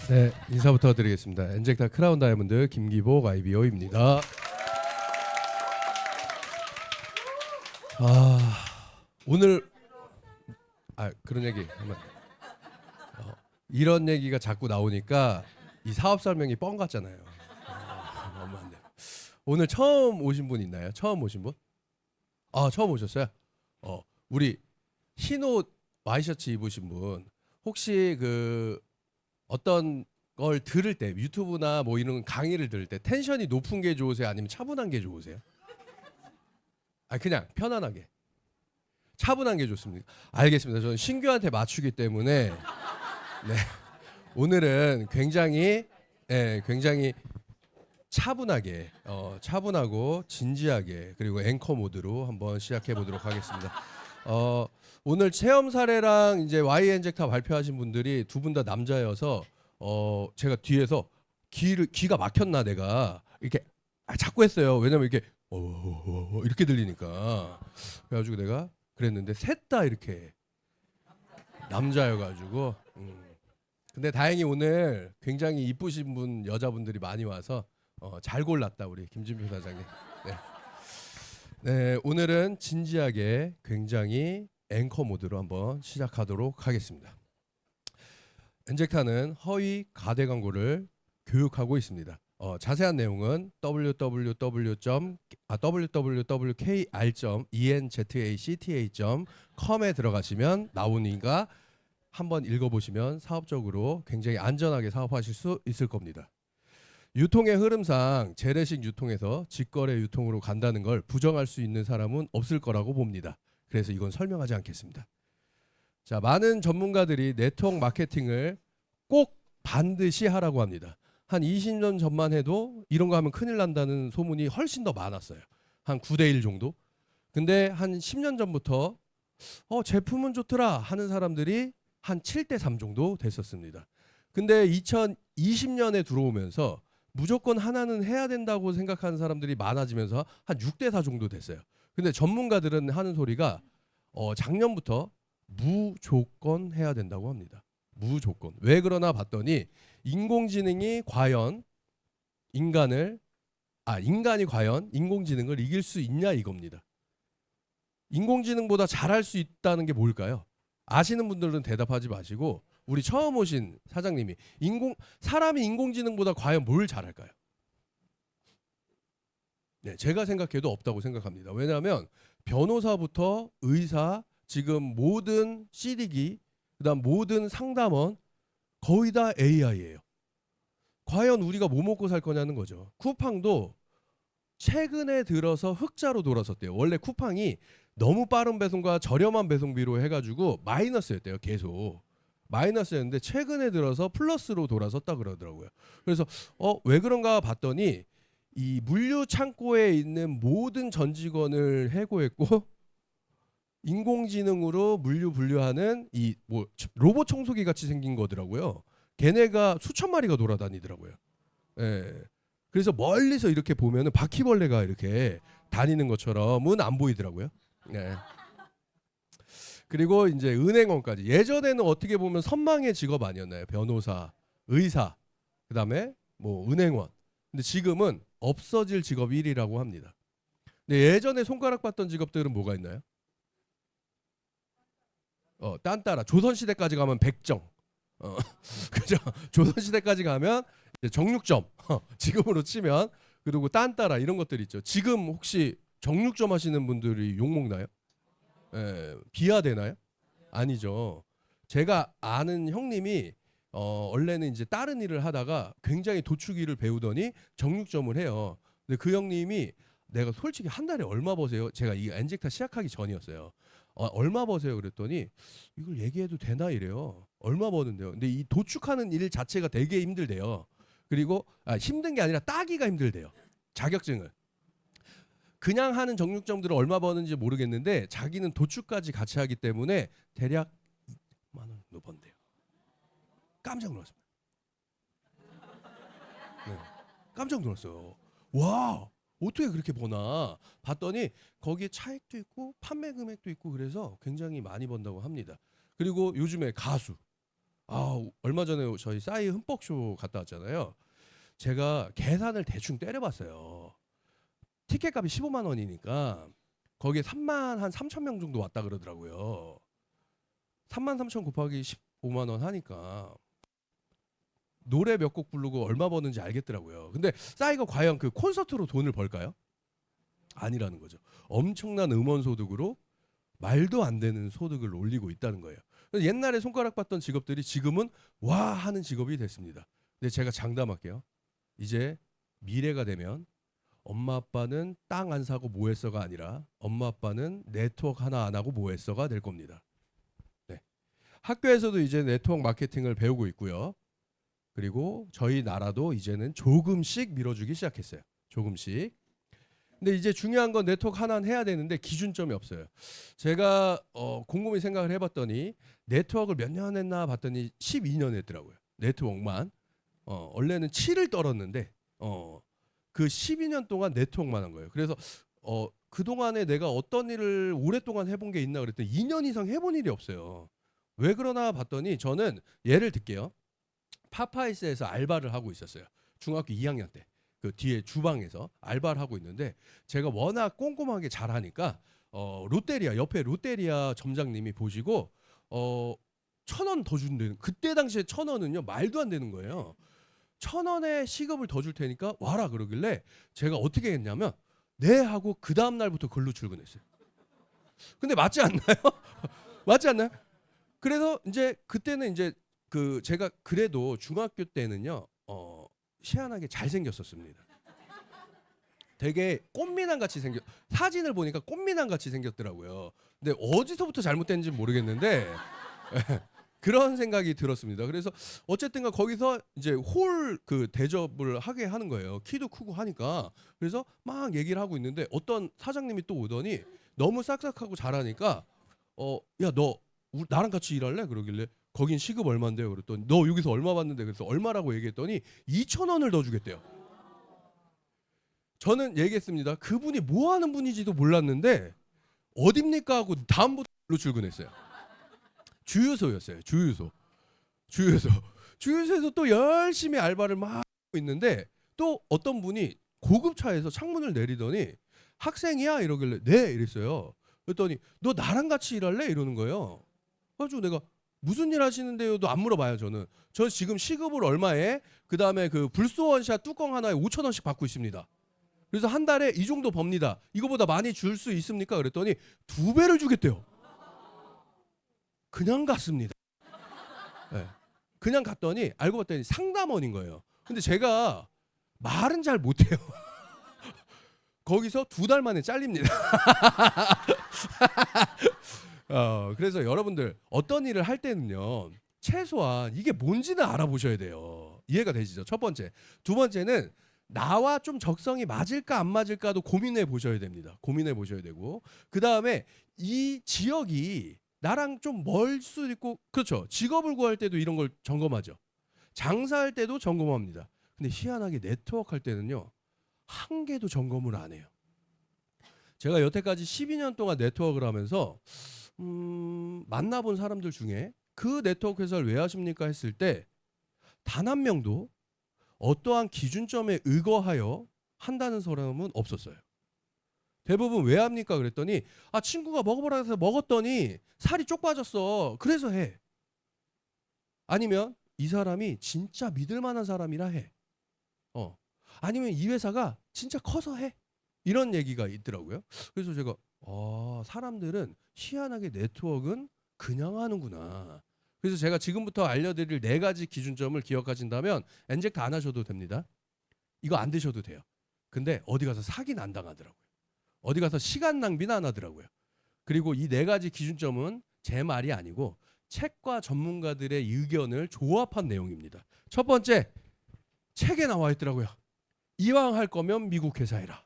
네, 인사부터 드리겠습니다. 엔젝타 크라운 다이아몬드 김기복 IBO입니다. 오늘 그런 얘기 하면 이런 얘기가 자꾸 나오니까 이 사업 설명이 뻥 같잖아요. 너무 안 돼요. 오늘 처음 오신 분 있나요? 처음 오신 분? 처음 오셨어요? 우리 흰옷 와이셔츠 입으신 분 혹시 어떤 걸 들을 때 유튜브나 뭐 이런 강의를 들을 때 텐션이 높은 게 좋으세요? 아니면 차분한 게 좋으세요? 그냥 편안하게. 차분한 게 좋습니다. 알겠습니다. 저는 신규한테 맞추기 때문에 네. 오늘은 굉장히 차분하게 차분하고 진지하게 그리고 앵커 모드로 한번 시작해 보도록 하겠습니다. 오늘 체험 사례랑 이제 Y 엔젝타 발표하신 분들이 두 분 다 남자여서 제가 뒤에서 귀가 막혔나 내가 이렇게 자꾸 했어요. 왜냐면 이렇게 이렇게 들리니까. 그래가지고 내가 그랬는데 셋 다 이렇게 남자여가지고. 근데 다행히 오늘 굉장히 이쁘신 분 여자분들이 많이 와서 잘 골랐다 우리 김진표 사장님. 네. 네, 오늘은 진지하게 굉장히 앵커 모드로 한번 시작하도록 하겠습니다. 엔젝타는 허위 가대 광고를 교육하고 있습니다. 자세한 내용은 www.kr.enzacta.com에 들어가시면 나오니까 한번 읽어보시면 사업적으로 굉장히 안전하게 사업하실 수 있을 겁니다. 유통의 흐름상 재래식 유통에서 직거래 유통으로 간다는 걸 부정할 수 있는 사람은 없을 거라고 봅니다. 그래서 이건 설명하지 않겠습니다. 자, 많은 전문가들이 네트워크 마케팅을 꼭 반드시 하라고 합니다. 한 20년 전만 해도 이런 거 하면 큰일 난다는 소문이 훨씬 더 많았어요. 한 9대1 정도. 근데 한 10년 전부터 제품은 좋더라 하는 사람들이 한 7대3 정도 됐었습니다. 근데 2020년에 들어오면서 무조건 하나는 해야 된다고 생각하는 사람들이 많아지면서 한 6대4 정도 됐어요. 근데 전문가들은 하는 소리가 작년부터 무조건 해야 된다고 합니다. 무조건. 왜 그러나 봤더니 인공지능이 과연 인간이 과연 인공지능을 이길 수 있냐 이겁니다. 인공지능보다 잘할 수 있다는 게 뭘까요? 아시는 분들은 대답하지 마시고 우리 처음 오신 사장님이 사람이 인공지능보다 과연 뭘 잘할까요? 네, 제가 생각해도 없다고 생각합니다. 왜냐하면 변호사부터 의사, 지금 모든 CD기, 그다음 모든 상담원 거의 다 AI예요. 과연 우리가 뭐 먹고 살 거냐는 거죠. 쿠팡도 최근에 들어서 흑자로 돌아섰대요. 원래 쿠팡이 너무 빠른 배송과 저렴한 배송비로 해가지고 마이너스였대요. 계속 마이너스였는데 최근에 들어서 플러스로 돌아섰다 그러더라고요. 그래서 왜 그런가 봤더니 이 물류 창고에 있는 모든 전 직원을 해고했고 인공지능으로 물류 분류하는 이 뭐 로봇 청소기 같이 생긴 거더라고요. 걔네가 수천 마리가 돌아다니더라고요. 예. 그래서 멀리서 이렇게 보면은 바퀴벌레가 이렇게 다니는 것처럼은 안 보이더라고요. 네. 그리고 이제 은행원까지. 예전에는 어떻게 보면 선망의 직업 아니었나요? 변호사, 의사, 그다음에 뭐 은행원. 근데 지금은 없어질 직업 1위라고 합니다. 근데 예전에 손가락 봤던 직업들은 뭐가 있나요? 딴따라. 조선시대까지 가면 백정. 그죠? 조선시대까지 가면 이제 정육점. 지금으로 치면 그리고 딴따라 이런 것들 있죠. 지금 혹시 정육점 하시는 분들이 욕 먹나요? 비하되나요? 아니죠. 제가 아는 형님이 원래는 이제 다른 일을 하다가 굉장히 도축일을 배우더니 정육점을 해요. 근데 그 형님이 내가 솔직히 한 달에 얼마 버세요? 제가 이 엔젝타 시작하기 전이었어요. 얼마 버세요? 그랬더니 이걸 얘기해도 되나 이래요. 얼마 버는데요. 근데 이 도축하는 일 자체가 되게 힘들대요. 그리고 힘든 게 아니라 따기가 힘들대요. 자격증을. 그냥 하는 정육점들은 얼마 버는지 모르겠는데 자기는 도축까지 같이 하기 때문에 대략 2만 원 정도 번대요. 깜짝 놀랐습니다. 네. 깜짝 놀랐어요. 와, 어떻게 그렇게 버나 봤더니 거기에 차익도 있고 판매 금액도 있고 그래서 굉장히 많이 번다고 합니다. 그리고 요즘에 가수 얼마 전에 저희 싸이 흠뻑쇼 갔다 왔잖아요. 제가 계산을 대충 때려봤어요. 티켓 값이 15만 원이니까 거기에 3만 한 3천 명 정도 왔다 그러더라고요. 3만 3천 곱하기 15만 원 하니까 노래 몇 곡 부르고 얼마 버는지 알겠더라고요. 근데 싸이가 과연 그 콘서트로 돈을 벌까요? 아니라는 거죠. 엄청난 음원 소득으로 말도 안 되는 소득을 올리고 있다는 거예요. 그래서 옛날에 손가락 봤던 직업들이 지금은 와 하는 직업이 됐습니다. 근데 제가 장담할게요. 이제 미래가 되면 엄마 아빠는 땅 안 사고 뭐 했어가 아니라 엄마 아빠는 네트워크 하나 안 하고 뭐 했어가 될 겁니다. 네. 학교에서도 이제 네트워크 마케팅을 배우고 있고요. 그리고 저희 나라도 이제는 조금씩 밀어주기 시작했어요. 조금씩. 근데 이제 중요한 건 네트워크 하나는 해야 되는데 기준점이 없어요. 제가 곰곰이 생각을 해봤더니 네트워크를 몇 년 했나 봤더니 12년 했더라고요. 네트워크만. 원래는 7을 떨었는데 그 12년 동안 네트워크만 한 거예요. 그래서 그동안에 내가 어떤 일을 오랫동안 해본 게 있나 그랬더니 2년 이상 해본 일이 없어요. 왜 그러나 봤더니 저는 예를 들게요. 파파이스에서 알바를 하고 있었어요. 중학교 2학년 때. 그 뒤에 주방에서 알바를 하고 있는데 제가 워낙 꼼꼼하게 잘하니까 롯데리아 옆에 롯데리아 점장님이 보시고 1,000원 더 준대는 그때 당시에 1,000원은요 말도 안 되는 거예요. 1,000원에 시급을 더 줄 테니까 와라 그러길래 제가 어떻게 했냐면 네 하고 그 다음 날부터 글로 출근했어요. 근데 맞지 않나요? 맞지 않나요? 그래서 이제 그때는 이제 그 제가 그래도 중학교 때는요 희한하게 잘생겼었습니다. 되게 꽃미남 같이 사진을 보니까 꽃미남 같이 생겼더라고요. 근데 어디서부터 잘못된지 모르겠는데 그런 생각이 들었습니다. 그래서 어쨌든가 거기서 이제 홀 그 대접을 하게 하는 거예요. 키도 크고 하니까. 그래서 막 얘기를 하고 있는데 어떤 사장님이 또 오더니 너무 싹싹하고 잘하니까 야 너 나랑 같이 일할래? 그러길래 거긴 시급 얼마인데요? 그랬더니 너 여기서 얼마 받는데? 그래서 얼마라고 얘기했더니 2,000원을 더 주겠대요. 저는 얘기했습니다. 그분이 뭐 하는 분인지도 몰랐는데 어딥니까 하고 다음부터로 출근했어요. 주유소였어요. 주유소에서 또 열심히 알바를 막 하고 있는데 또 어떤 분이 고급차에서 창문을 내리더니 학생이야? 이러길래 네 이랬어요. 그랬더니 너 나랑 같이 일할래? 이러는 거예요. 그래가지고 내가 무슨 일 하시는데요도 안 물어봐요. 저는 지금 시급을 얼마에 그다음에 그 불소 원샷 뚜껑 하나에 5,000원씩 받고 있습니다. 그래서 한 달에 이 정도 법니다. 이거보다 많이 줄 수 있습니까? 그랬더니 2배를 주겠대요. 그냥 갔습니다. 네. 그냥 갔더니 알고 봤더니 상담원인 거예요. 근데 제가 말은 잘 못해요. 거기서 2달 만에 잘립니다. 그래서 여러분들 어떤 일을 할 때는요 최소한 이게 뭔지는 알아보셔야 돼요. 이해가 되시죠? 첫 번째. 두 번째는 나와 좀 적성이 맞을까 안 맞을까도 고민해 보셔야 됩니다. 고민해 보셔야 되고 그 다음에 이 지역이 나랑 좀 멀 수도 있고 그렇죠. 직업을 구할 때도 이런 걸 점검하죠. 장사할 때도 점검합니다. 근데 희한하게 네트워크 할 때는요 한 개도 점검을 안 해요. 제가 여태까지 12년 동안 네트워크를 하면서 만나본 사람들 중에 그 네트워크 회사를 왜 하십니까 했을 때 단 한 명도 어떠한 기준점에 의거하여 한다는 사람은 없었어요. 대부분 왜 합니까 그랬더니 친구가 먹어보라 해서 먹었더니 살이 쪽 빠졌어. 그래서 해. 아니면 이 사람이 진짜 믿을 만한 사람이라 해. 아니면 이 회사가 진짜 커서 해. 이런 얘기가 있더라고요. 그래서 제가 사람들은 희한하게 네트워크는 그냥 하는구나. 그래서 제가 지금부터 알려드릴 4가지 기준점을 기억하신다면 엔젝트 안 하셔도 됩니다. 이거 안 드셔도 돼요. 근데 어디 가서 사기는 안 당하더라고요. 어디 가서 시간 낭비는 안 하더라고요. 그리고 이 4가지 기준점은 제 말이 아니고 책과 전문가들의 의견을 조합한 내용입니다. 첫 번째, 책에 나와 있더라고요. 이왕 할 거면 미국 회사 해라.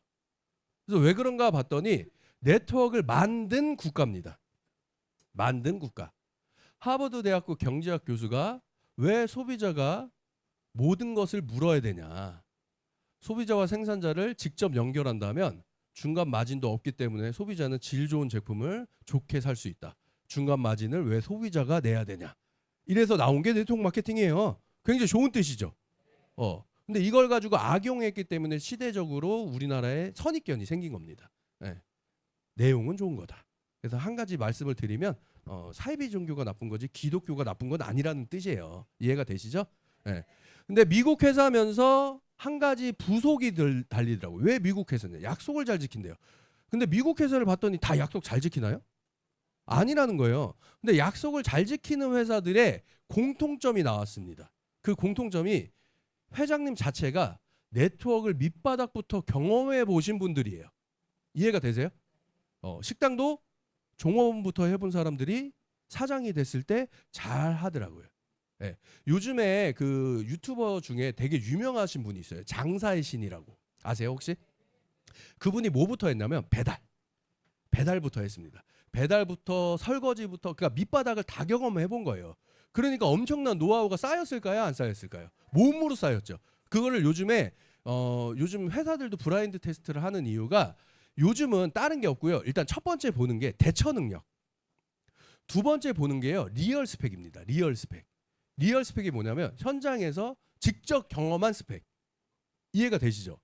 그래서 왜 그런가 봤더니 네트워크를 만든 국가입니다. 만든 국가. 하버드 대학교 경제학 교수가 왜 소비자가 모든 것을 물어야 되냐. 소비자와 생산자를 직접 연결한다면 중간 마진도 없기 때문에 소비자는 질 좋은 제품을 좋게 살 수 있다. 중간 마진을 왜 소비자가 내야 되냐. 이래서 나온 게 네트워크 마케팅이에요. 굉장히 좋은 뜻이죠. 근데 이걸 가지고 악용했기 때문에 시대적으로 우리나라에 선입견이 생긴 겁니다. 예. 내용은 좋은 거다. 그래서 한 가지 말씀을 드리면 사이비 종교가 나쁜 거지 기독교가 나쁜 건 아니라는 뜻이에요. 이해가 되시죠? 예. 근데 미국 회사면서 한 가지 부속이 달리더라고요. 왜 미국 회사냐? 약속을 잘 지킨대요. 근데 미국 회사를 봤더니 다 약속 잘 지키나요? 아니라는 거예요. 근데 약속을 잘 지키는 회사들의 공통점이 나왔습니다. 그 공통점이 회장님 자체가 네트워크를 밑바닥부터 경험해 보신 분들이에요. 이해가 되세요? 식당도 종업원부터 해본 사람들이 사장이 됐을 때 잘 하더라고요. 예. 요즘에 그 유튜버 중에 되게 유명하신 분이 있어요. 장사의 신이라고. 아세요 혹시? 그분이 뭐부터 했냐면 배달부터 했습니다. 배달부터 설거지부터 그러니까 밑바닥을 다 경험해 본 거예요. 그러니까 엄청난 노하우가 쌓였을까요? 안 쌓였을까요? 몸으로 쌓였죠. 그거를 요즘에 요즘 회사들도 브라인드 테스트를 하는 이유가 요즘은 다른 게 없고요. 일단 첫 번째 보는 게 대처 능력. 두 번째 보는 게요. 리얼 스펙입니다. 리얼 스펙. 리얼 스펙이 뭐냐면 현장에서 직접 경험한 스펙. 이해가 되시죠?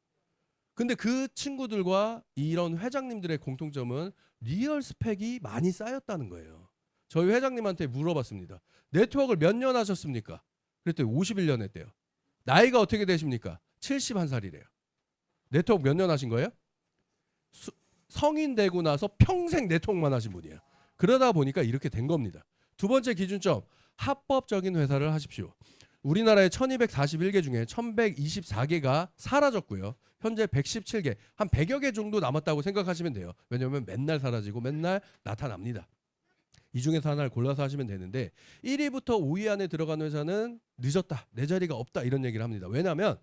근데 그 친구들과 이런 회장님들의 공통점은 리얼 스펙이 많이 쌓였다는 거예요. 저희 회장님한테 물어봤습니다. 네트워크를 몇 년 하셨습니까? 그랬더니 51년 했대요. 나이가 어떻게 되십니까? 71살이래요. 네트워크 몇 년 하신 거예요? 성인 되고 나서 평생 네트워크만 하신 분이에요. 그러다 보니까 이렇게 된 겁니다. 두 번째 기준점, 합법적인 회사를 하십시오. 우리나라의 1241개 중에 1124개가 사라졌고요. 현재 117개, 한 100여 개 정도 남았다고 생각하시면 돼요. 왜냐하면 맨날 사라지고 맨날 나타납니다. 이 중에서 하나를 골라서 하시면 되는데 1위부터 5위 안에 들어간 회사는 늦었다, 내 자리가 없다 이런 얘기를 합니다. 왜냐하면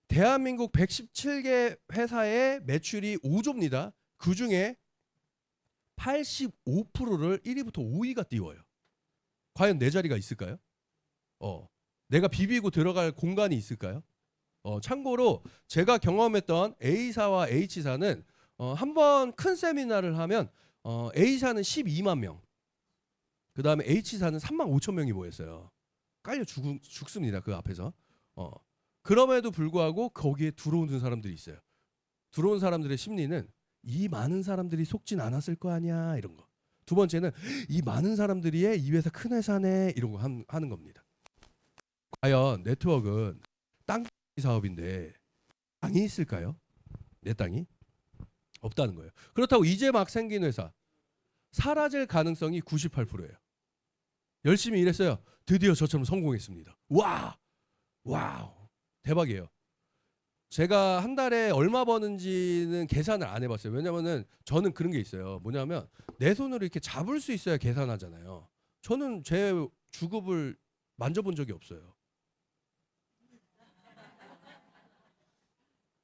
대한민국 117개 회사의 매출이 5조입니다. 그중에 85%를 1위부터 5위가 띄워요. 과연 내 자리가 있을까요? 내가 비비고 들어갈 공간이 있을까요? 참고로 제가 경험했던 A사와 H사는 한 번 큰 세미나를 하면 A사는 12만 명, 그 다음에 H사는 3만 5천 명이 모였어요. 깔려 죽습니다. 그 앞에서. 그럼에도 불구하고 거기에 들어오는 사람들이 있어요. 들어온 사람들의 심리는 이 많은 사람들이 속진 않았을 거 아니야 이런 거. 두 번째는 이 많은 사람들이 이 회사 큰 회사네 이런 거 하는 겁니다. 과연 네트워크는 땅 사업인데 땅이 있을까요? 내 땅이 없다는 거예요. 그렇다고 이제 막 생긴 회사 사라질 가능성이 98%예요. 열심히 일했어요. 드디어 저처럼 성공했습니다. 와우 대박이에요. 제가 한 달에 얼마 버는지는 계산을 안 해봤어요. 왜냐면은 저는 그런 게 있어요. 뭐냐면 내 손으로 이렇게 잡을 수 있어야 계산하잖아요. 저는 제 주급을 만져본 적이 없어요.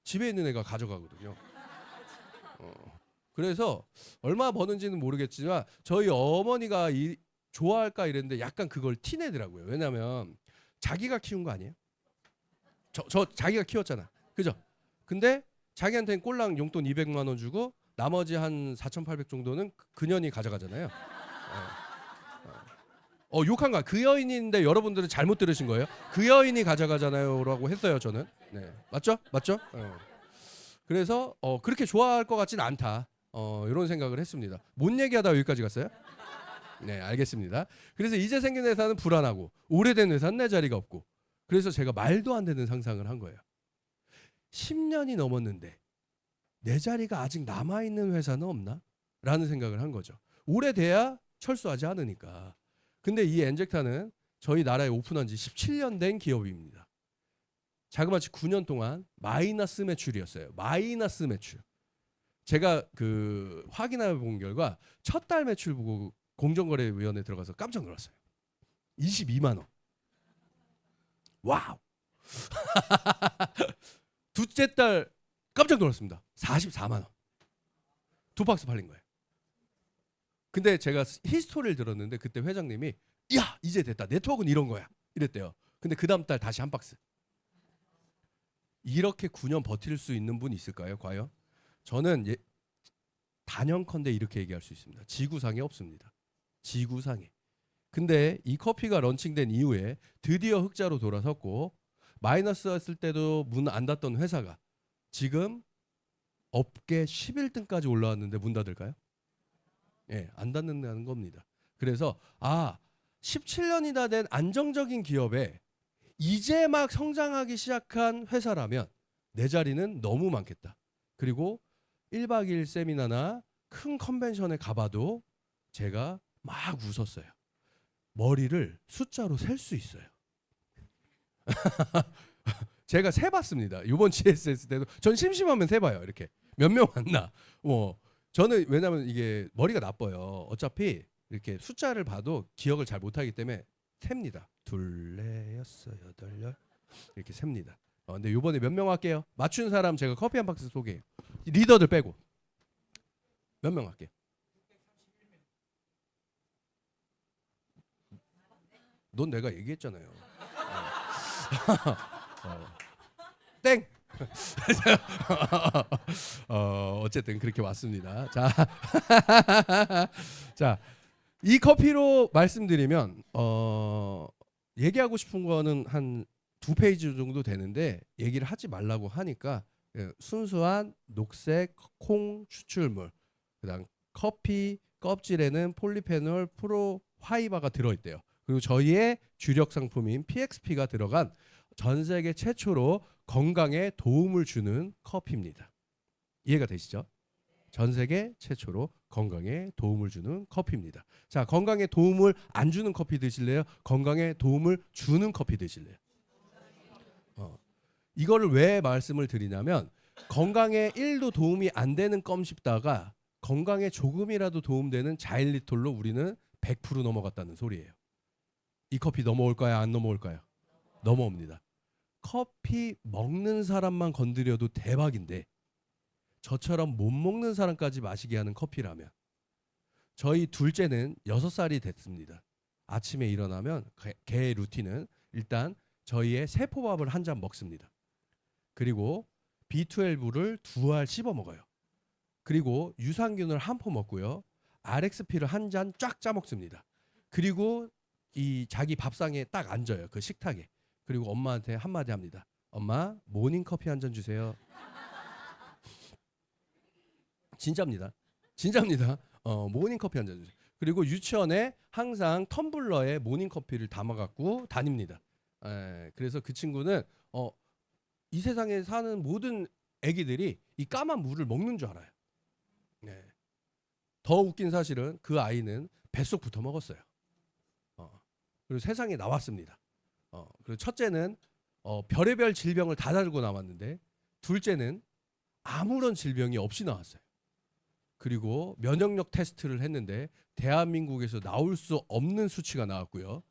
집에 있는 애가 가져가거든요. 그래서 얼마 버는지는 모르겠지만 저희 어머니가 좋아할까 이랬는데 약간 그걸 티내더라고요. 왜냐면 자기가 키운 거 아니에요? 저 자기가 키웠잖아. 그죠? 근데 자기한테는 꼴랑 용돈 200만 원 주고 나머지 한 4,800 정도는 그년이 가져가잖아요. 욕한 거야. 그 여인인데 여러분들은 잘못 들으신 거예요. 그 여인이 가져가잖아요라고 했어요. 저는. 네. 맞죠? 그래서 그렇게 좋아할 것 같진 않다. 이런 생각을 했습니다. 뭔 얘기하다 여기까지 갔어요? 네, 알겠습니다. 그래서 이제 생긴 회사는 불안하고 오래된 회사는 내 자리가 없고 그래서 제가 말도 안 되는 상상을 한 거예요. 10년이 넘었는데 내 자리가 아직 남아있는 회사는 없나? 라는 생각을 한 거죠. 오래돼야 철수하지 않으니까. 근데 이 엔젝타는 저희 나라에 오픈한 지 17년 된 기업입니다. 자그마치 9년 동안 마이너스 매출이었어요. 마이너스 매출. 제가 그 확인해 본 결과 첫 달 매출 보고 공정거래위원회 들어가서 깜짝 놀랐어요. 22만 원. 와우. 둘째 달 깜짝 놀랐습니다. 44만 원. 두 박스 팔린 거예요. 근데 제가 히스토리를 들었는데 그때 회장님이 야 이제 됐다. 네트워크는 이런 거야. 이랬대요. 근데 그 다음 달 다시 한 박스. 이렇게 9년 버틸 수 있는 분 있을까요? 과연? 저는 단연컨대 이렇게 얘기할 수 있습니다. 지구상에 없습니다. 지구상에. 근데 이 커피가 런칭된 이후에 드디어 흑자로 돌아섰고 마이너스였을 때도 문 안 닫던 회사가 지금 업계 11등까지 올라왔는데 문 닫을까요? 예, 안 닫는다는 겁니다. 그래서 17년이나 된 안정적인 기업에 이제 막 성장하기 시작한 회사라면 내 자리는 너무 많겠다. 그리고 1박 2일 세미나나 큰 컨벤션에 가봐도 제가 막 웃었어요. 머리를 숫자로 셀 수 있어요. 제가 세봤습니다. 이번 GSS 때도 전 심심하면 세봐요. 이렇게 몇 명 왔나. 저는 왜냐면 이게 머리가 나빠요. 어차피 이렇게 숫자를 봐도 기억을 잘 못하기 때문에 셉니다. 둘레였어 여덟 이렇게 셉니다. 근데 이번에 몇 명 할게요. 맞춘 사람 제가 커피 한 박스 소개해요. 리더들 빼고 몇 명 할게요. 넌 내가 얘기했잖아요. 땡. 어쨌든 그렇게 왔습니다. 자, 자, 이 커피로 말씀드리면 얘기하고 싶은 거는 한 2페이지 정도 되는데 얘기를 하지 말라고 하니까 순수한 녹색 콩 추출물, 그다음 커피 껍질에는 폴리페놀 프로화이바가 들어있대요. 그리고 저희의 주력 상품인 PXP가 들어간 전 세계 최초로 건강에 도움을 주는 커피입니다. 이해가 되시죠? 전 세계 최초로 건강에 도움을 주는 커피입니다. 자, 건강에 도움을 안 주는 커피 드실래요? 건강에 도움을 주는 커피 드실래요? 이거를 왜 말씀을 드리냐면 건강에 1도 도움이 안 되는 껌 씹다가 건강에 조금이라도 도움되는 자일리톨로 우리는 100% 넘어갔다는 소리예요. 이 커피 넘어올까요? 안 넘어올까요? 넘어옵니다. 커피 먹는 사람만 건드려도 대박인데 저처럼 못 먹는 사람까지 마시게 하는 커피라면 저희 둘째는 6살이 됐습니다. 아침에 일어나면 걔의 루틴은 일단 저희의 세포밥을 한 잔 먹습니다. 그리고 B12를 2알 씹어 먹어요. 그리고 유산균을 한 포 먹고요. RXP를 한 잔 쫙 짜 먹습니다. 그리고 이 자기 밥상에 딱 앉아요. 그 식탁에. 그리고 엄마한테 한마디 합니다. 엄마, 모닝커피 한 잔 주세요. 진짜입니다. 진짜입니다. 모닝커피 한 잔 주세요. 그리고 유치원에 항상 텀블러에 모닝커피를 담아갖고 다닙니다. 그래서 그 친구는 이 세상에 사는 모든 애기들이 이 까만 물을 먹는 줄 알아요. 네. 더 웃긴 사실은 그 아이는 뱃속부터 먹었어요. 그리고 세상에 나왔습니다. 그리고 첫째는 별의별 질병을 다 달고 나왔는데 둘째는 아무런 질병이 없이 나왔어요. 그리고 면역력 테스트를 했는데 대한민국에서 나올 수 없는 수치가 나왔고요.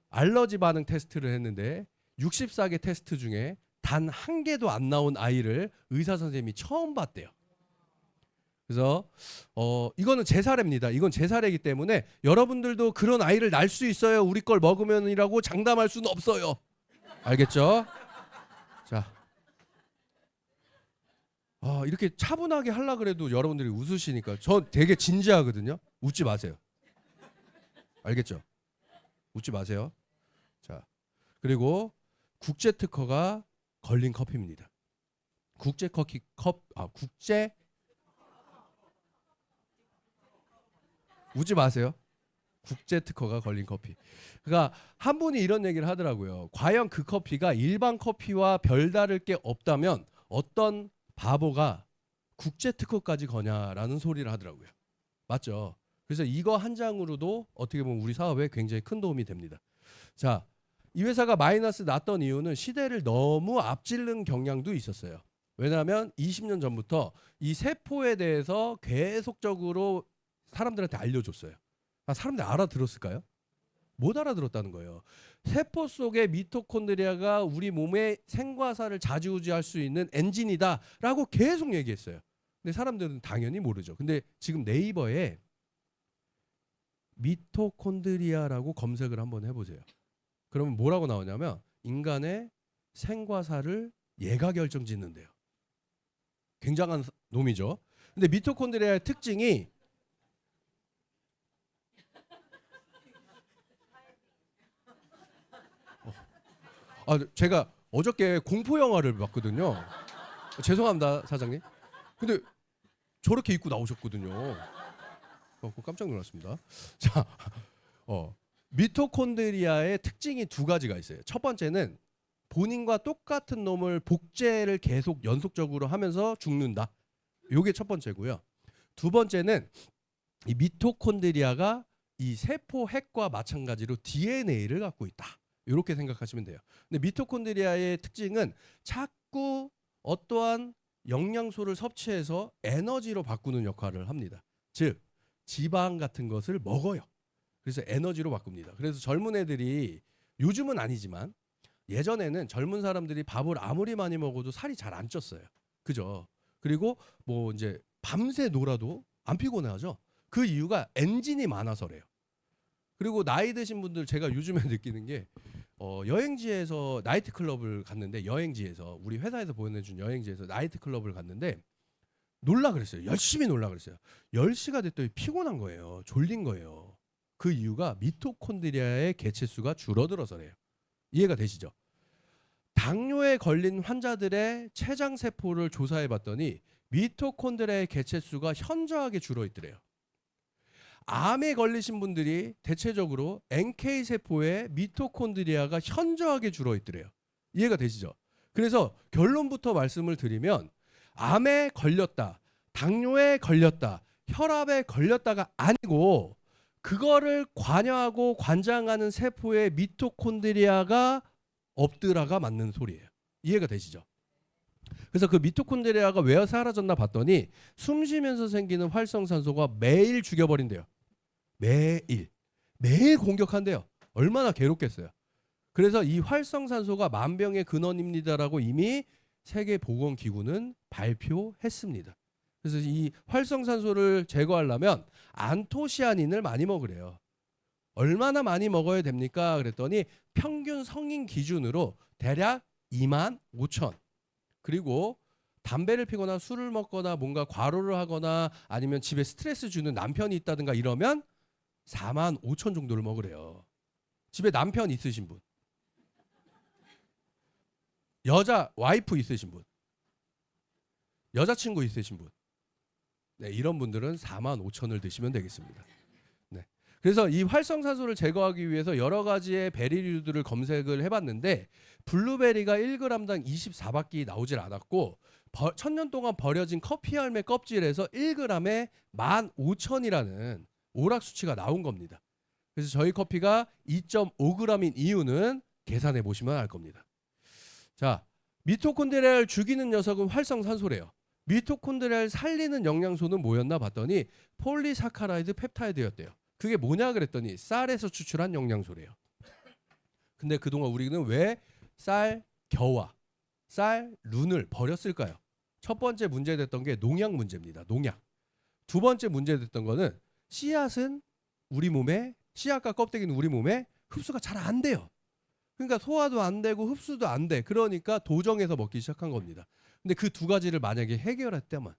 알러지 반응 테스트를 했는데 64개 테스트 중에 단 한 개도 안 나온 아이를 의사 선생님이 처음 봤대요. 그래서 이거는 제 사례입니다. 이건 제 사례이기 때문에 여러분들도 그런 아이를 낳을 수 있어요. 우리 걸 먹으면이라고 장담할 수는 없어요. 알겠죠? 자, 이렇게 차분하게 하려 그래도 여러분들이 웃으시니까 저 되게 진지하거든요. 웃지 마세요. 알겠죠? 웃지 마세요. 자, 그리고 국제 특허가 걸린 커피입니다. 국제 웃지 마세요. 국제 특허가 걸린 커피. 그러니까 한 분이 이런 얘기를 하더라고요. 과연 그 커피가 일반 커피와 별다를 게 없다면 어떤 바보가 국제 특허까지 거냐라는 소리를 하더라고요. 맞죠? 그래서 이거 한 장으로도 어떻게 보면 우리 사업에 굉장히 큰 도움이 됩니다. 자, 이 회사가 마이너스 났던 이유는 시대를 너무 앞지른 경향도 있었어요. 왜냐하면 20년 전부터 이 세포에 대해서 계속적으로 사람들한테 알려줬어요. 사람들이 알아들었을까요? 못 알아들었다는 거예요. 세포 속의 미토콘드리아가 우리 몸의 생과사를 좌지우지할 수 있는 엔진이다라고 계속 얘기했어요. 근데 사람들은 당연히 모르죠. 근데 지금 네이버에 미토콘드리아라고 검색을 한번 해보세요. 그러면 뭐라고 나오냐면 인간의 생과사를 얘가 결정짓는데요. 굉장한 놈이죠. 근데 미토콘드리아의 특징이 제가 어저께 공포 영화를 봤거든요. 죄송합니다, 사장님. 근데 저렇게 입고 나오셨거든요. 깜짝 놀랐습니다. 자, 미토콘드리아의 특징이 두 가지가 있어요. 첫 번째는 본인과 똑같은 놈을 복제를 계속 연속적으로 하면서 죽는다. 요게 첫 번째고요. 두 번째는 이 미토콘드리아가 이 세포 핵과 마찬가지로 DNA를 갖고 있다. 이렇게 생각하시면 돼요. 근데 미토콘드리아의 특징은 자꾸 어떠한 영양소를 섭취해서 에너지로 바꾸는 역할을 합니다. 즉 지방 같은 것을 먹어요. 그래서 에너지로 바꿉니다. 그래서 젊은 애들이 요즘은 아니지만 예전에는 젊은 사람들이 밥을 아무리 많이 먹어도 살이 잘 안 쪘어요. 그죠? 그리고 뭐 이제 밤새 놀아도 안 피곤해하죠. 그 이유가 엔진이 많아서래요. 그리고 나이 드신 분들 제가 요즘에 느끼는 게 여행지에서 나이트클럽을 갔는데 여행지에서 우리 회사에서 보내준 여행지에서 나이트클럽을 갔는데 놀라 그랬어요. 열심히 놀라 그랬어요. 10시가 됐더니 피곤한 거예요. 졸린 거예요. 그 이유가 미토콘드리아의 개체수가 줄어들어서래요. 이해가 되시죠? 당뇨에 걸린 환자들의 췌장 세포를 조사해 봤더니 미토콘드리아의 개체수가 현저하게 줄어 있더래요. 암에 걸리신 분들이 대체적으로 NK 세포의 미토콘드리아가 현저하게 줄어 있더래요. 이해가 되시죠? 그래서 결론부터 말씀을 드리면 암에 걸렸다, 당뇨에 걸렸다, 혈압에 걸렸다가 아니고 그거를 관여하고 관장하는 세포의 미토콘드리아가 없더라가 맞는 소리예요. 이해가 되시죠? 그래서 그 미토콘드리아가 왜 사라졌나 봤더니 숨 쉬면서 생기는 활성산소가 매일 죽여버린대요. 매일 공격한대요. 얼마나 괴롭겠어요. 그래서 이 활성산소가 만병의 근원입니다라고 이미 세계보건기구는 발표했습니다. 그래서 이 활성산소를 제거하려면 안토시아닌을 많이 먹으래요. 얼마나 많이 먹어야 됩니까? 그랬더니 평균 성인 기준으로 대략 25,000. 그리고 담배를 피거나 술을 먹거나 뭔가 과로를 하거나 아니면 집에 스트레스 주는 남편이 있다든가 이러면 45,000 정도를 먹으래요. 집에 남편 있으신 분, 여자 와이프 있으신 분, 여자친구 있으신 분, 네, 이런 분들은 45,000을 드시면 되겠습니다. 네. 그래서 이 활성산소를 제거하기 위해서 여러 가지의 베리류들을 검색을 해봤는데 블루베리가 1g당 24밖에 나오질 않았고 천년 동안 버려진 커피 열매 껍질에서 1g에 15,000이라는 오락 수치가 나온 겁니다. 그래서 저희 커피가 2.5g인 이유는 계산해 보시면 알 겁니다. 자, 미토콘드리아를 죽이는 녀석은 활성산소래요. 미토콘드리아를 살리는 영양소는 뭐였나 봤더니 폴리사카라이드 펩타이드였대요. 그게 뭐냐 그랬더니 쌀에서 추출한 영양소래요. 근데 그동안 우리는 왜 쌀 겨와 쌀 룬을 버렸을까요? 첫 번째 문제됐던 게 농약 문제입니다. 농약. 두 번째 문제됐던 거는 씨앗은 우리 몸에 씨앗과 껍데기는 우리 몸에 흡수가 잘 안 돼요. 그러니까 소화도 안 되고 흡수도 안 돼. 그러니까 도정해서 먹기 시작한 겁니다. 근데 그 두 가지를 만약에 해결했다면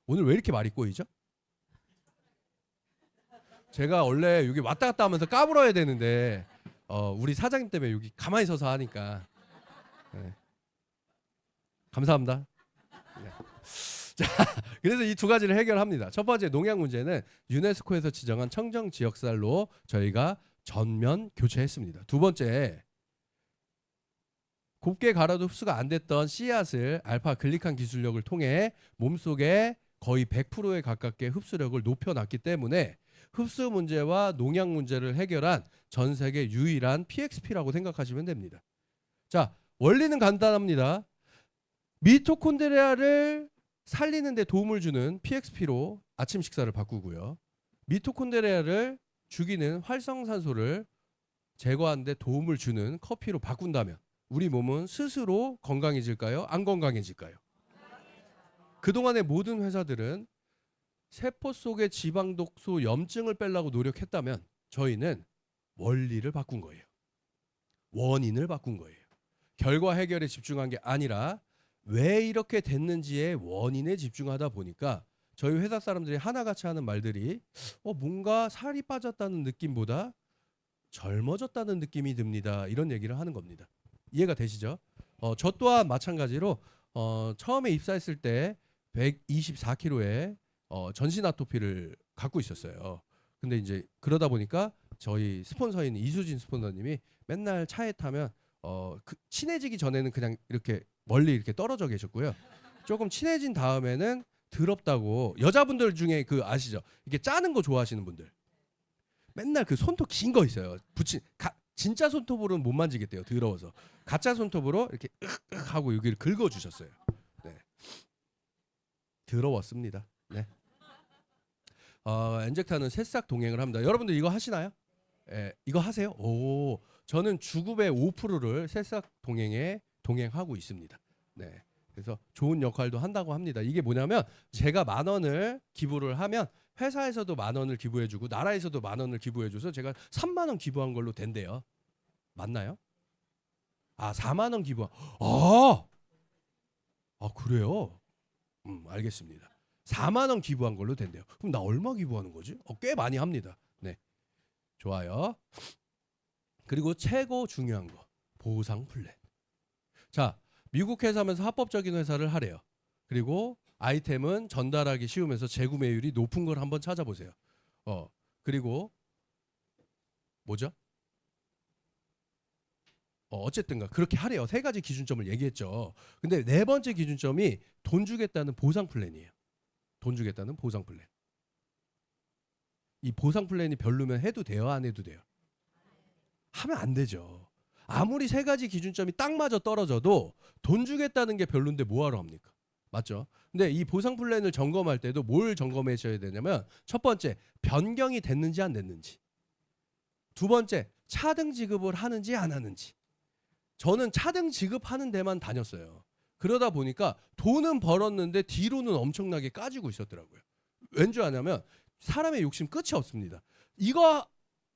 오늘 왜 이렇게 말이 꼬이죠? 제가 원래 여기 왔다 갔다 하면서 까불어야 되는데 우리 사장님 때문에 여기 가만히 서서 하니까 네. 감사합니다. 네. 자, 그래서 이 두 가지를 해결합니다. 첫 번째 농약 문제는 유네스코에서 지정한 청정 지역쌀로 저희가 전면 교체했습니다. 두 번째, 곱게 갈아도 흡수가 안 됐던 씨앗을 알파 글리칸 기술력을 통해 몸속에 거의 100%에 가깝게 흡수력을 높여놨기 때문에 흡수 문제와 농약 문제를 해결한 전 세계 유일한 PXP라고 생각하시면 됩니다. 자, 원리는 간단합니다. 미토콘드리아를 살리는 데 도움을 주는 PXP로 아침 식사를 바꾸고요. 미토콘드리아를 죽이는 활성산소를 제거하는 데 도움을 주는 커피로 바꾼다면 우리 몸은 스스로 건강해질까요? 안 건강해질까요? 그동안의 모든 회사들은 세포 속의 지방 독소 염증을 빼려고 노력했다면 저희는 원리를 바꾼 거예요. 원인을 바꾼 거예요. 결과 해결에 집중한 게 아니라 왜 이렇게 됐는지의 원인에 집중하다 보니까 저희 회사 사람들이 하나같이 하는 말들이 뭔가 살이 빠졌다는 느낌보다 젊어졌다는 느낌이 듭니다. 이런 얘기를 하는 겁니다. 이해가 되시죠? 저 또한 마찬가지로 처음에 입사했을 때 124kg의 전신 아토피를 갖고 있었어요. 근데 이제 그러다 보니까 저희 스폰서인 이수진 스폰서님이 맨날 차에 타면 친해지기 전에는 그냥 이렇게 멀리 이렇게 떨어져 계셨고요. 조금 친해진 다음에는 더럽다고, 여자분들 중에 그 아시죠? 이게 짜는 거 좋아하시는 분들 맨날 그 손톱 긴 거 있어요. 진짜 손톱으로는 못 만지겠대요. 더러워서. 가짜 손톱으로 이렇게 하고 여기를 긁어 주셨어요. 네. 더러웠습니다. 네. 엔젝타는 새싹 동행을 합니다. 여러분들 이거 하시나요? 이거 하세요? 오, 저는 주급의 5%를 새싹 동행하고 있습니다. 네. 그래서 좋은 역할도 한다고 합니다. 이게 뭐냐면 제가 10,000원을 기부를 하면 회사에서도 10,000원을 기부해주고 나라에서도 10,000원을 기부해줘서 제가 30,000원 기부한 걸로 된대요. 맞나요? 40,000원 기부. 그래요? 알겠습니다. 40,000원 기부한 걸로 된대요. 그럼 나 얼마 기부하는 거지? 꽤 많이 합니다. 네, 좋아요. 그리고 최고 중요한 거, 보상 플랜. 자, 미국 회사면서 합법적인 회사를 하래요. 그리고 아이템은 전달하기 쉬우면서 재구매율이 높은 걸 한번 찾아보세요. 그리고 뭐죠? 어쨌든가 그렇게 하래요. 3가지 기준점을 얘기했죠. 근데 4번째 기준점이 돈 주겠다는 보상 플랜이에요. 돈 주겠다는 보상 플랜. 이 보상 플랜이 별로면 해도 돼요, 안 해도 돼요? 하면 안 되죠. 아무리 3가지 기준점이 딱 맞아 떨어져도 돈 주겠다는 게 별론데 뭐하러 합니까? 맞죠? 근데 이 보상 플랜을 점검할 때도 뭘 점검하셔야 되냐면, 첫 번째, 변경이 됐는지 안 됐는지. 두 번째, 차등 지급을 하는지 안 하는지. 저는 차등 지급하는 데만 다녔어요. 그러다 보니까 돈은 벌었는데 뒤로는 엄청나게 까지고 있었더라고요. 왠 줄 아냐면 사람의 욕심 끝이 없습니다. 이거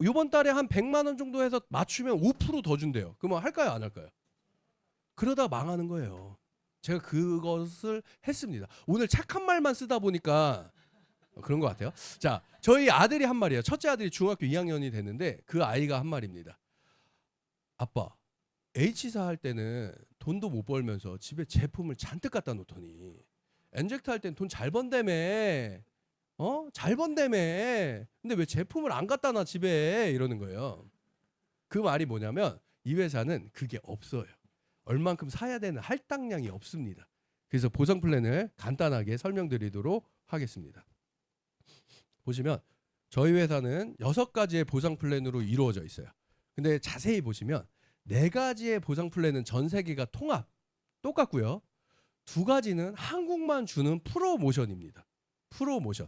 이번 달에 한 100만 원 정도 해서 맞추면 5% 더 준대요. 그러면 할까요, 안 할까요? 그러다 망하는 거예요. 제가 그것을 했습니다. 오늘 착한 말만 쓰다 보니까 그런 것 같아요. 자, 저희 아들이 한 말이에요. 첫째 아들이 중학교 2학년이 됐는데 그 아이가 한 말입니다. 아빠, H사 할 때는 돈도 못 벌면서 집에 제품을 잔뜩 갖다 놓더니 엔젝트 할 땐 돈 잘 번다며. 잘 번다며. 근데 왜 제품을 안 갖다 놔 집에, 이러는 거예요. 그 말이 뭐냐면 이 회사는 그게 없어요. 얼만큼 사야 되는 할당량이 없습니다. 그래서 보상 플랜을 간단하게 설명드리도록 하겠습니다. 보시면 저희 회사는 6가지의 보상 플랜으로 이루어져 있어요. 근데 자세히 보시면 4가지의 보상 플랜은 전 세계가 통합 똑같고요. 2가지는 한국만 주는 프로모션입니다. 프로모션.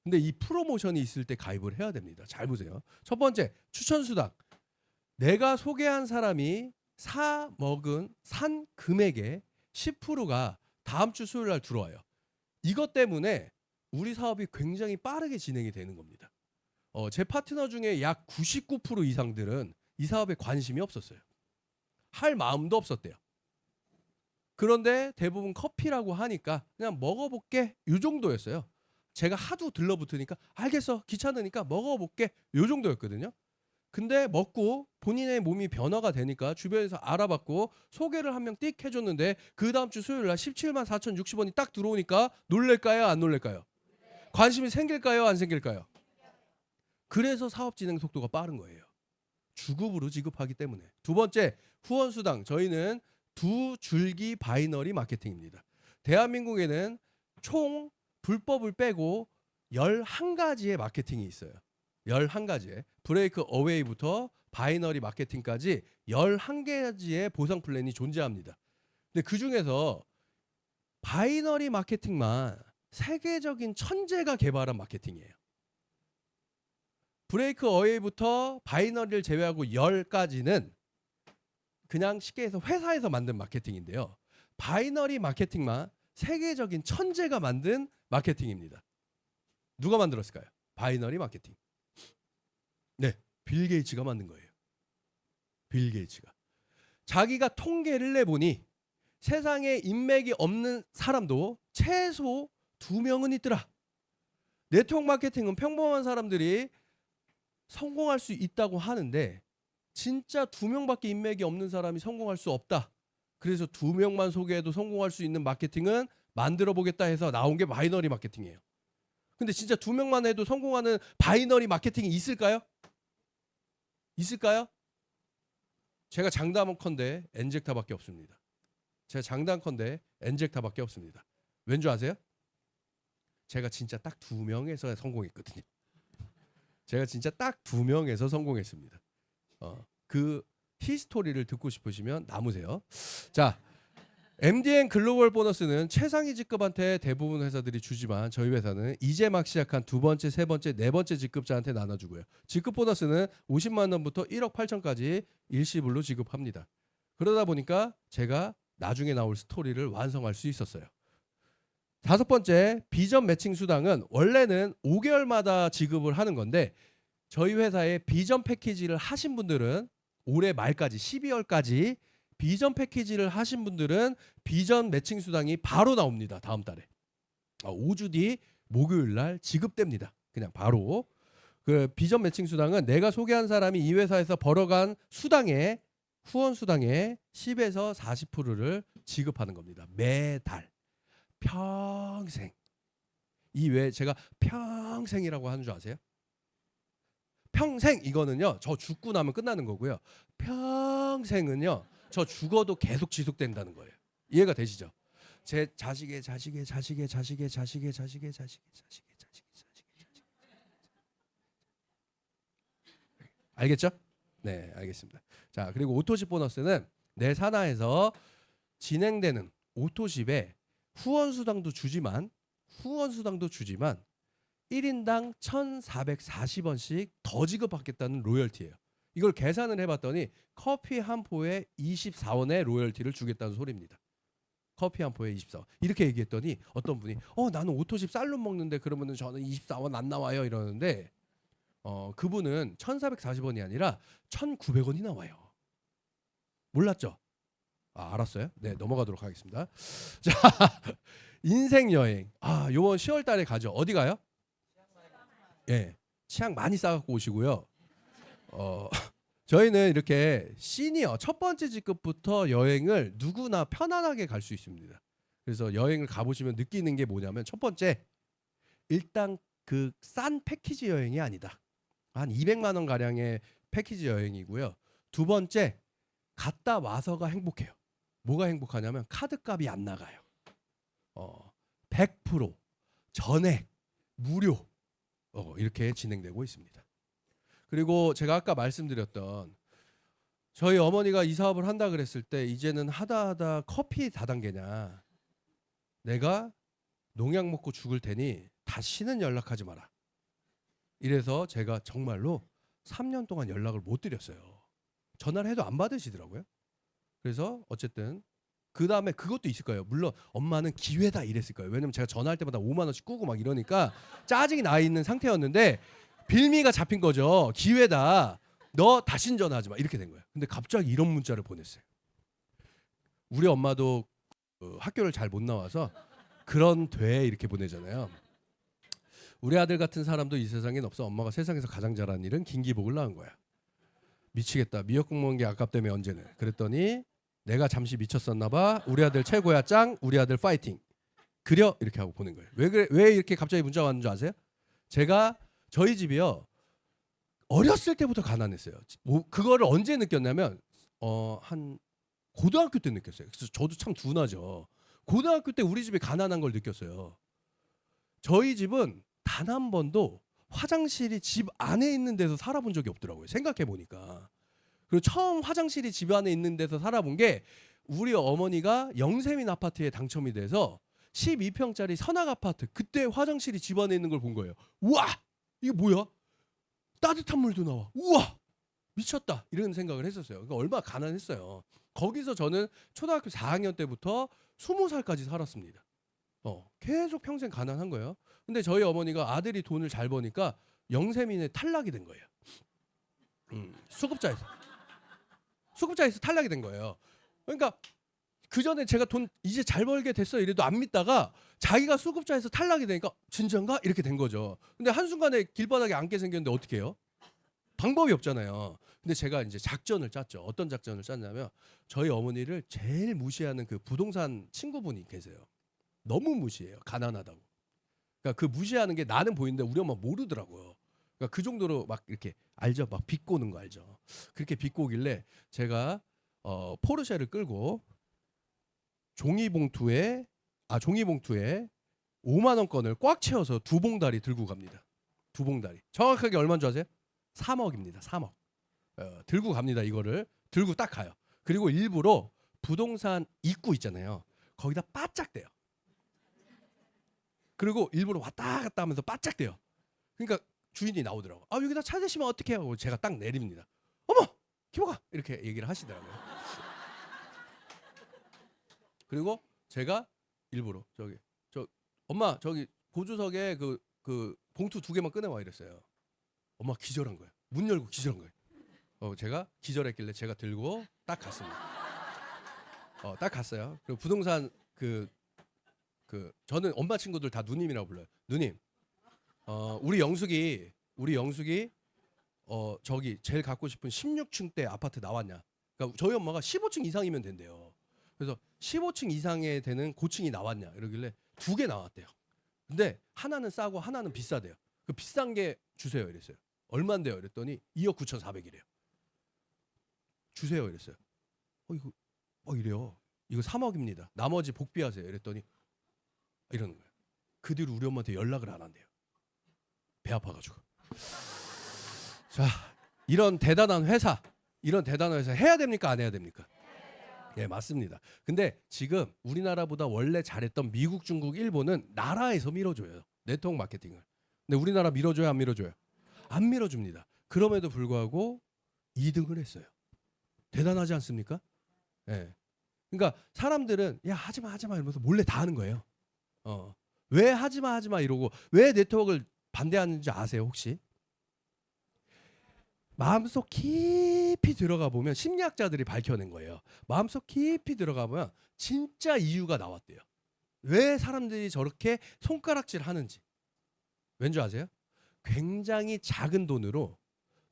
근데 이 프로모션이 있을 때 가입을 해야 됩니다. 잘 보세요. 첫 번째, 추천 수당. 내가 소개한 사람이 산 금액의 10%가 다음 주 수요일 날 들어와요. 이것 때문에 우리 사업이 굉장히 빠르게 진행이 되는 겁니다. 제 파트너 중에 약 99% 이상들은 이 사업에 관심이 없었어요. 할 마음도 없었대요. 그런데 대부분 커피라고 하니까 그냥 먹어볼게, 이 정도였어요. 제가 하도 들러붙으니까 알겠어, 귀찮으니까 먹어볼게, 이 정도였거든요. 근데 먹고 본인의 몸이 변화가 되니까 주변에서 알아봤고 소개를 한 명 띡 해줬는데 그 다음 주 수요일 날 17만 4,060원이 딱 들어오니까 놀랄까요, 안 놀랄까요? 관심이 생길까요, 안 생길까요? 그래서 사업 진행 속도가 빠른 거예요. 주급으로 지급하기 때문에. 두 번째, 후원 수당. 저희는 2줄기 바이너리 마케팅입니다. 대한민국에는 총 불법을 빼고 11가지의 마케팅이 있어요. 11가지의 브레이크 어웨이부터 바이너리 마케팅까지 11가지의 보상 플랜이 존재합니다. 근데 그중에서 바이너리 마케팅만 세계적인 천재가 개발한 마케팅이에요. 브레이크 어웨이부터 바이너리를 제외하고 10가지는 그냥 쉽게 해서 회사에서 만든 마케팅인데요. 바이너리 마케팅만 세계적인 천재가 만든 마케팅입니다. 누가 만들었을까요? 바이너리 마케팅. 네, 빌 게이츠가 만든 거예요. 빌 게이츠가. 자기가 통계를 내보니 세상에 인맥이 없는 사람도 최소 2명은 있더라. 네트워크 마케팅은 평범한 사람들이 성공할 수 있다고 하는데 진짜 2명밖에 인맥이 없는 사람이 성공할 수 없다. 그래서 2명만 소개해도 성공할 수 있는 마케팅은 만들어 보겠다 해서 나온 게 바이너리 마케팅이에요. 근데 진짜 2명만 해도 성공하는 바이너리 마케팅이 있을까요? 있을까요? 제가 장담컨대 엔젝타밖에 없습니다. 제가 장담컨대 엔젝타밖에 없습니다. 왠 줄 아세요? 제가 진짜 딱 2명에서 성공했거든요. 제가 진짜 딱 2명에서 성공했습니다. 그 히스토리를 듣고 싶으시면 남으세요. 자, MDN 글로벌 보너스는 최상위 직급한테 대부분 회사들이 주지만 저희 회사는 이제 막 시작한 2번째, 3번째, 4번째 직급자한테 나눠주고요. 직급 보너스는 50만 원부터 1억 8천까지 일시불로 지급합니다. 그러다 보니까 제가 나중에 나올 스토리를 완성할 수 있었어요. 5번째, 비전 매칭 수당은 원래는 5개월마다 지급을 하는 건데 저희 회사에 비전 패키지를 하신 분들은 올해 말까지 12월까지 비전 패키지를 하신 분들은 비전 매칭 수당이 바로 나옵니다. 다음 달에 5주 뒤 목요일 날 지급됩니다. 그냥 바로. 그 비전 매칭 수당은 내가 소개한 사람이 이 회사에서 벌어간 수당의 후원 수당의 10에서 40%를 지급하는 겁니다. 매달. 평생. 이 왜 제가 평생이라고 하는 줄 아세요? 평생 이거는요. 저 죽고 나면 끝나는 거고요. 평생은요. 저 죽어도 계속 지속된다는 거예요. 이해가 되시죠? 제 자식의 자식의 자식의 자식의 자식의 자식의 자식의 자식의 자식의 알겠죠? 네, 알겠습니다. 자, 그리고 오토십 보너스는 내 산하에서 진행되는 오토십에 후원 수당도 주지만 1인당 1,440원씩 더 지급받겠다는 로열티예요. 이걸 계산을 해봤더니 커피 한 포에 24원의 로열티를 주겠다는 소리입니다. 커피 한 포에 24원. 이렇게 얘기했더니 어떤 분이 나는 오토십 쌀로 먹는데 그러면은 저는 24원 안 나와요 이러는데 그분은 1,440원이 아니라 1,900원이 나와요. 몰랐죠? 알았어요? 네, 넘어가도록 하겠습니다. 자, 인생 여행. 요번 10월 달에 가죠. 어디 가요? 예. 치약 많이 싸갖고 오시고요. 저희는 이렇게 시니어 첫 번째 직급부터 여행을 누구나 편안하게 갈 수 있습니다. 그래서 여행을 가보시면 느끼는 게 뭐냐면 첫 번째, 일단 그 싼 패키지 여행이 아니다. 한 200만 원 가량의 패키지 여행이고요. 두 번째, 갔다 와서가 행복해요. 뭐가 행복하냐면 카드값이 안 나가요. 100% 전액 무료 이렇게 진행되고 있습니다. 그리고 제가 아까 말씀드렸던 저희 어머니가 이 사업을 한다 그랬을 때 이제는 하다 커피 다단계냐. 내가 농약 먹고 죽을 테니 다시는 연락하지 마라. 이래서 제가 정말로 3년 동안 연락을 못 드렸어요. 전화를 해도 안 받으시더라고요. 그래서 어쨌든 그 다음에 그것도 있을 거예요. 물론 엄마는 기회다 이랬을 거예요. 왜냐면 제가 전화할 때마다 5만 원씩 꾸고 막 이러니까 짜증이 나 있는 상태였는데 빌미가 잡힌 거죠. 기회다. 너 다신 전화하지 마. 이렇게 된 거예요. 근데 갑자기 이런 문자를 보냈어요. 우리 엄마도 학교를 잘 못 나와서 그런 돼 이렇게 보내잖아요. 우리 아들 같은 사람도 이 세상엔 없어. 엄마가 세상에서 가장 잘하는 일은 긴기복을 낳은 거야. 미치겠다. 미역국 먹는 게 아깝다며 언제는. 그랬더니 내가 잠시 미쳤었나 봐. 우리 아들 최고야 짱. 우리 아들 파이팅. 그려 이렇게 하고 보낸 거예요. 왜 그래? 왜 이렇게 갑자기 문자가 왔는 줄 아세요? 제가 저희 집이요. 어렸을 때부터 가난했어요. 그거를 언제 느꼈냐면 한 고등학교 때 느꼈어요. 그래서 저도 참 둔하죠. 고등학교 때 우리 집이 가난한 걸 느꼈어요. 저희 집은 단 한 번도 화장실이 집 안에 있는 데서 살아본 적이 없더라고요. 생각해 보니까. 그리고 처음 화장실이 집 안에 있는 데서 살아본 게 우리 어머니가 영세민 아파트에 당첨이 돼서 12평짜리 선악 아파트 그때 화장실이 집 안에 있는 걸 본 거예요. 우와! 이게 뭐야? 따뜻한 물도 나와. 우와! 미쳤다. 이런 생각을 했었어요. 그러니까 얼마나 가난했어요. 거기서 저는 초등학교 4학년 때부터 20살까지 살았습니다. 계속 평생 가난한 거예요. 근데 저희 어머니가 아들이 돈을 잘 버니까 영세민에 탈락이 된 거예요. 수급자에서 탈락이 된 거예요. 그러니까 그 전에 제가 돈 이제 잘 벌게 됐어 이래도 안 믿다가 자기가 수급자에서 탈락이 되니까 진짠가 이렇게 된 거죠. 근데 한순간에 길바닥에 앉게 생겼는데 어떻게 해요? 방법이 없잖아요. 근데 제가 이제 작전을 짰죠. 어떤 작전을 짰냐면 저희 어머니를 제일 무시하는 그 부동산 친구분이 계세요. 너무 무시해요. 가난하다고. 그러니까 그 무시하는 게 나는 보이는데 우리 엄마 모르더라고요. 그러니까 그 정도로 막 이렇게 알죠? 막 비꼬는 거 알죠? 그렇게 비꼬길래 제가 포르쉐를 끌고 종이봉투에 5만 원권을 꽉 채워서 두 봉다리 들고 갑니다. 두 봉다리. 정확하게 얼마인 줄 아세요? 3억입니다. 3억. 들고 갑니다. 이거를 들고 딱 가요. 그리고 일부러 부동산 입구 있잖아요. 거기다 바짝 대요. 그리고 일부러 왔다 갔다 하면서 바짝 대요. 그러니까 주인이 나오더라고. 아 여기다 찾으시면 어떻게 하고 제가 딱 내립니다. 어머 김호가 이렇게 얘기를 하시더라고요. 그리고 제가 일부러 엄마 저기 보조석에 그 봉투 2개만 꺼내와 이랬어요. 엄마 기절한 거예요. 문 열고 기절한 거예요. 제가 기절했길래 제가 들고 딱 갔습니다. 딱 갔어요. 그리고 부동산 저는 엄마 친구들 다 누님이라고 불러요. 누님, 우리 영숙이 저기 제일 갖고 싶은 16층대 아파트 나왔냐? 그러니까 저희 엄마가 15층 이상이면 된대요. 그래서 15층 이상에 되는 고층이 나왔냐? 이러길래 2개 나왔대요. 근데 하나는 싸고 하나는 비싸대요. 그 비싼 게 주세요 이랬어요. 얼마인데요? 이랬더니 2억 9,400이래요. 주세요 이랬어요. 이래요. 이거 3억입니다. 나머지 복비하세요. 이랬더니 이러는 거예요. 그 뒤로 우리 엄마한테 연락을 안 한대요. 배 아파가지고. 자, 이런 대단한 회사 해야 됩니까? 안 해야 됩니까? 네, 맞습니다. 근데 지금 우리나라보다 원래 잘했던 미국, 중국, 일본은 나라에서 밀어줘요. 네트워크 마케팅을. 근데 우리나라 밀어줘요, 안 밀어줘요? 안 밀어줍니다. 그럼에도 불구하고 2등을 했어요. 대단하지 않습니까? 네. 그러니까 사람들은 야 하지마 이러면서 몰래 다 하는 거예요. 왜 하지마 이러고 왜 네트워크를 반대하는지 아세요 혹시? 마음속 깊이 들어가 보면 심리학자들이 밝혀낸 거예요. 마음속 깊이 들어가 보면 진짜 이유가 나왔대요. 왜 사람들이 저렇게 손가락질 하는지. 왠지 아세요? 굉장히 작은 돈으로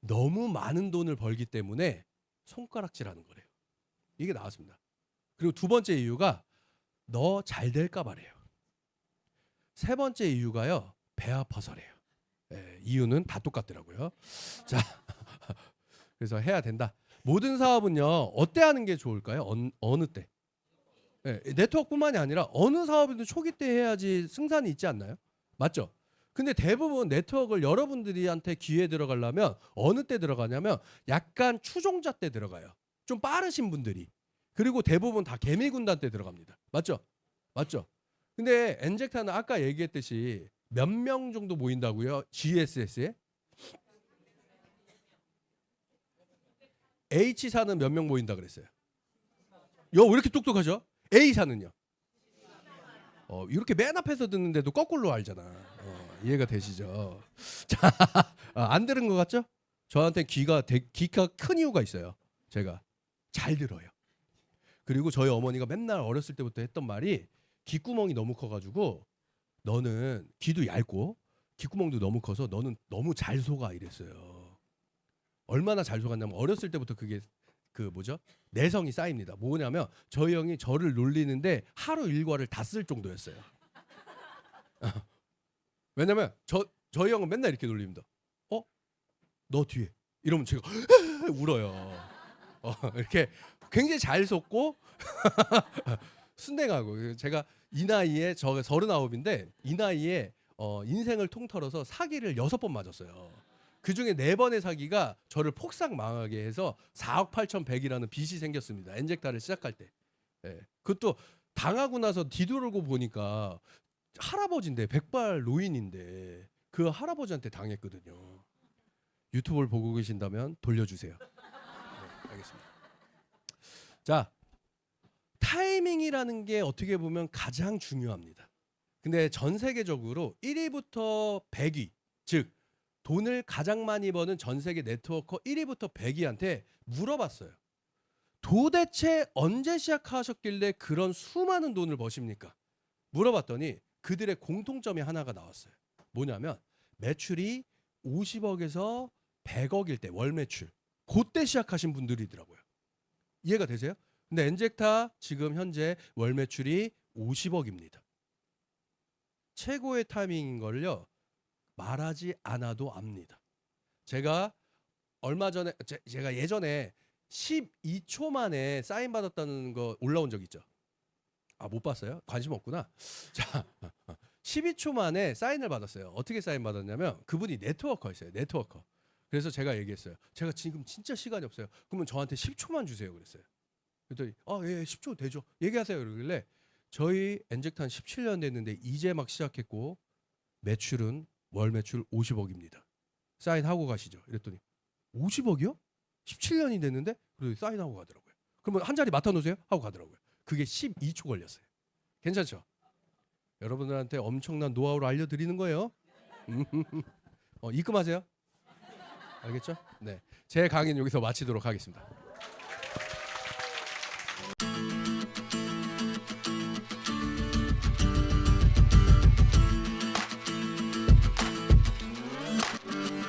너무 많은 돈을 벌기 때문에 손가락질 하는 거래요. 이게 나왔습니다. 그리고 두 번째 이유가 너 잘 될까 봐래요. 세 번째 이유가요. 배 아파서래요. 이유는 다 똑같더라고요. 자, 그래서 해야 된다. 모든 사업은요. 어때 하는 게 좋을까요? 어느 때? 네트워크뿐만이 아니라 어느 사업이든 초기 때 해야지 승산이 있지 않나요? 맞죠? 근데 대부분 네트워크를 여러분들한테 기회 들어가려면 어느 때 들어가냐면 약간 추종자 때 들어가요. 좀 빠르신 분들이. 그리고 대부분 다 개미군단 때 들어갑니다. 맞죠? 맞죠? 근데 엔젝타는 아까 얘기했듯이 몇 명 정도 모인다고요? GSS에? H사는 몇 명 모인다 그랬어요? 왜 이렇게 똑똑하죠? A사는요? 이렇게 맨 앞에서 듣는데도 거꾸로 알잖아. 이해가 되시죠? 자, 안 들은 것 같죠? 저한테 귀가 큰 이유가 있어요. 제가 잘 들어요. 그리고 저희 어머니가 맨날 어렸을 때부터 했던 말이 귓구멍이 너무 커가지고 너는 귀도 얇고 귓구멍도 너무 커서 너는 너무 잘 속아 이랬어요. 얼마나 잘 속았냐면 어렸을 때부터 그게 내성이 쌓입니다. 뭐냐면 저희 형이 저를 놀리는데 하루 일과를 다 쓸 정도였어요. 왜냐면 저희 형은 맨날 이렇게 놀립니다. 너 뒤에 이러면 제가 울어요. 이렇게 굉장히 잘 속고 순댕하고 제가 이 나이에 저 39인데 이 나이에 인생을 통틀어서 사기를 6번 맞았어요. 그중에 4번의 사기가 저를 폭삭 망하게 해서 4억 8,100이라는 빚이 생겼습니다. 엔젝타를 시작할 때. 그것도 당하고 나서 뒤돌고 보니까 할아버지인데 백발 노인인데 그 할아버지한테 당했거든요. 유튜브를 보고 계신다면 돌려주세요. 네, 알겠습니다. 자, 타이밍이라는 게 어떻게 보면 가장 중요합니다. 근데 전 세계적으로 1위부터 100위, 즉 돈을 가장 많이 버는 전 세계 네트워커 1위부터 100위한테 물어봤어요. 도대체 언제 시작하셨길래 그런 수많은 돈을 버십니까? 물어봤더니 그들의 공통점이 하나가 나왔어요. 뭐냐면 매출이 50억에서 100억일 때 월 매출 그때 시작하신 분들이더라고요. 이해가 되세요? 근데 엔젝타 지금 현재 월 매출이 50억입니다. 최고의 타이밍인 걸요. 말하지 않아도 압니다. 제가 얼마 전에 제가 예전에 12초 만에 사인 받았다는 거 올라온 적 있죠. 아, 못 봤어요? 관심 없구나. 자, 12초 만에 사인을 받았어요. 어떻게 사인 받았냐면 그분이 네트워커였어요. 네트워커. 그래서 제가 얘기했어요. 제가 지금 진짜 시간이 없어요. 그러면 저한테 10초만 주세요. 그랬어요. 그랬더니 예, 10초 되죠. 얘기하세요. 그러길래 저희 엔젝트한 17년 됐는데 이제 막 시작했고 매출은 월 매출 50억입니다. 사인하고 가시죠. 이랬더니 50억이요? 17년이 됐는데 그래도 사인하고 가더라고요. 그러면 한 자리 맡아놓으세요 하고 가더라고요. 그게 12초 걸렸어요. 괜찮죠? 여러분들한테 엄청난 노하우를 알려드리는 거예요. 입금하세요. 알겠죠? 네, 제 강의는 여기서 마치도록 하겠습니다.